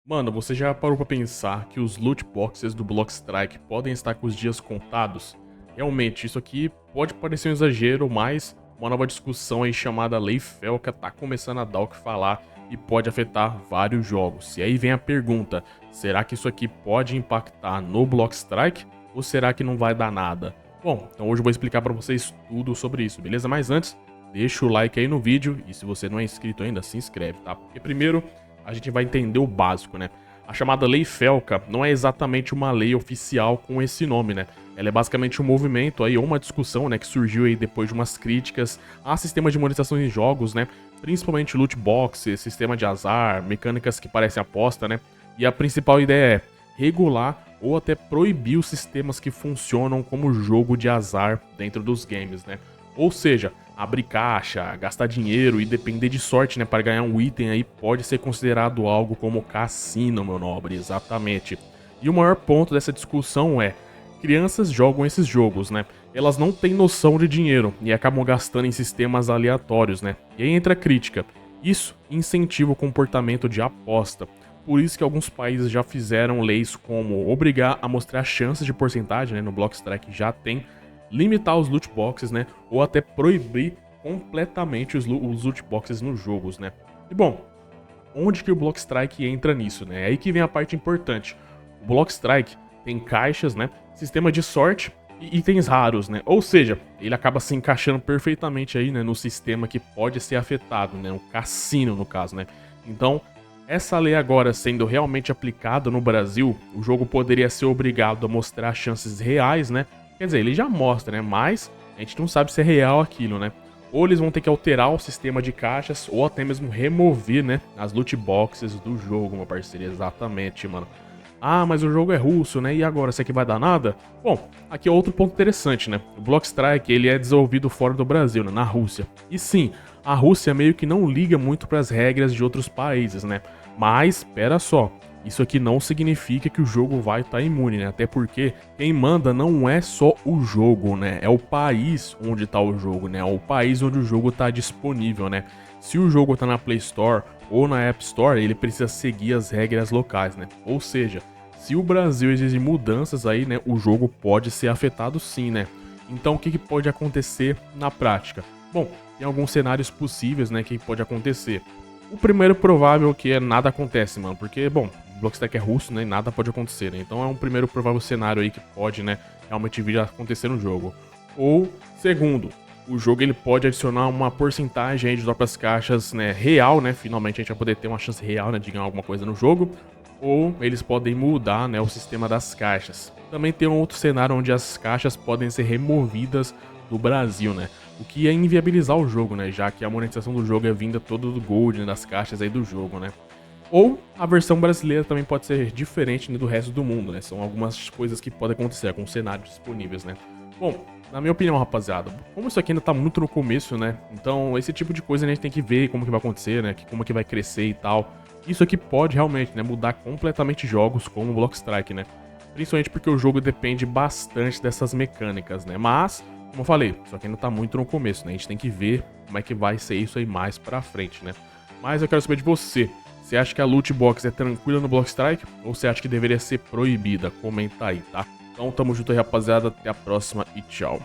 Mano, você já parou pra pensar que os loot boxes do Blockstrike podem estar com os dias contados? Realmente, isso aqui pode parecer um exagero, mas uma nova discussão aí chamada Lei Felca tá começando a dar o que falar e pode afetar vários jogos. E aí vem a pergunta, será que isso aqui pode impactar no Blockstrike ou será que não vai dar nada? Bom, então hoje eu vou explicar pra vocês tudo sobre isso, beleza? Mas antes, deixa o like aí no vídeo e se você não é inscrito ainda, se inscreve, tá? Porque primeiro a gente vai entender o básico, né? A chamada Lei Felca não é exatamente uma lei oficial com esse nome, né? Ela é basicamente um movimento aí, ou uma discussão, né, que surgiu aí depois de umas críticas a sistemas de monetização em jogos, né? Principalmente loot boxes, sistema de azar, mecânicas que parecem aposta, né? E a principal ideia é regular ou até proibir os sistemas que funcionam como jogo de azar dentro dos games, né? Ou seja, abrir caixa, gastar dinheiro e depender de sorte, né, para ganhar um item aí pode ser considerado algo como cassino, meu nobre, exatamente. E o maior ponto dessa discussão é, crianças jogam esses jogos, né? Elas não têm noção de dinheiro e acabam gastando em sistemas aleatórios, né? E aí entra a crítica. Isso incentiva o comportamento de aposta. Por isso que alguns países já fizeram leis como obrigar a mostrar chances de porcentagem, né? No Blockstrike já tem, limitar os loot boxes, né? Ou até proibir completamente os loot boxes nos jogos, né? E bom, onde que o Blockstrike entra nisso, né? É aí que vem a parte importante. O Blockstrike tem caixas, né? Sistema de sorte e itens raros, né? Ou seja, ele acaba se encaixando perfeitamente aí, né, no sistema que pode ser afetado, né? Um cassino, no caso, né? Então, essa lei agora sendo realmente aplicada no Brasil, o jogo poderia ser obrigado a mostrar chances reais, né? Quer dizer, ele já mostra, né? Mas a gente não sabe se é real aquilo, né? Ou eles vão ter que alterar o sistema de caixas, ou até mesmo remover, né, as loot boxes do jogo, meu parceiro. Exatamente, mano. Ah, mas o jogo é russo, né? E agora, isso aqui vai dar nada? Bom, aqui é outro ponto interessante, né? O Blockstrike, ele é desenvolvido fora do Brasil, né? Na Rússia. E sim, a Rússia meio que não liga muito para as regras de outros países, né? Mas, espera só, isso aqui não significa que o jogo vai estar imune, né? Até porque quem manda não é só o jogo, né? É o país onde tá o jogo, né? É o país onde o jogo tá disponível, né? Se o jogo tá na Play Store ou na App Store, ele precisa seguir as regras locais, né? Ou seja, se o Brasil exige mudanças aí, né, o jogo pode ser afetado sim, né? Então o que pode acontecer na prática? Bom, tem alguns cenários possíveis, né, que pode acontecer. O primeiro provável que é nada acontece, mano, porque, bom, o Blockstack é russo, né, e nada pode acontecer, né? Então é um primeiro provável cenário aí que pode, né, realmente vir a acontecer no jogo. Ou, segundo, o jogo ele pode adicionar uma porcentagem aí de próprias caixas, né, real, né, finalmente a gente vai poder ter uma chance real, né, de ganhar alguma coisa no jogo, ou eles podem mudar, né, o sistema das caixas. Também tem um outro cenário onde as caixas podem ser removidas do Brasil, né, o que ia inviabilizar o jogo, né, já que a monetização do jogo é vinda toda do gold, né, das caixas aí do jogo, né. Ou a versão brasileira também pode ser diferente, né, do resto do mundo, né, são algumas coisas que podem acontecer, alguns cenários disponíveis, né. Bom, na minha opinião, rapaziada, como isso aqui ainda tá muito no começo, né, então esse tipo de coisa a gente tem que ver como que vai acontecer, né, como que vai crescer e tal. Isso aqui pode realmente, né, mudar completamente jogos como o Blockstrike, né, principalmente porque o jogo depende bastante dessas mecânicas, né, mas, como eu falei, isso aqui ainda tá muito no começo, né, a gente tem que ver como é que vai ser isso aí mais pra frente, né. Mas eu quero saber de você, você acha que a loot box é tranquila no Blockstrike ou você acha que deveria ser proibida? Comenta aí, tá? Então tamo junto aí, rapaziada, até a próxima e tchau.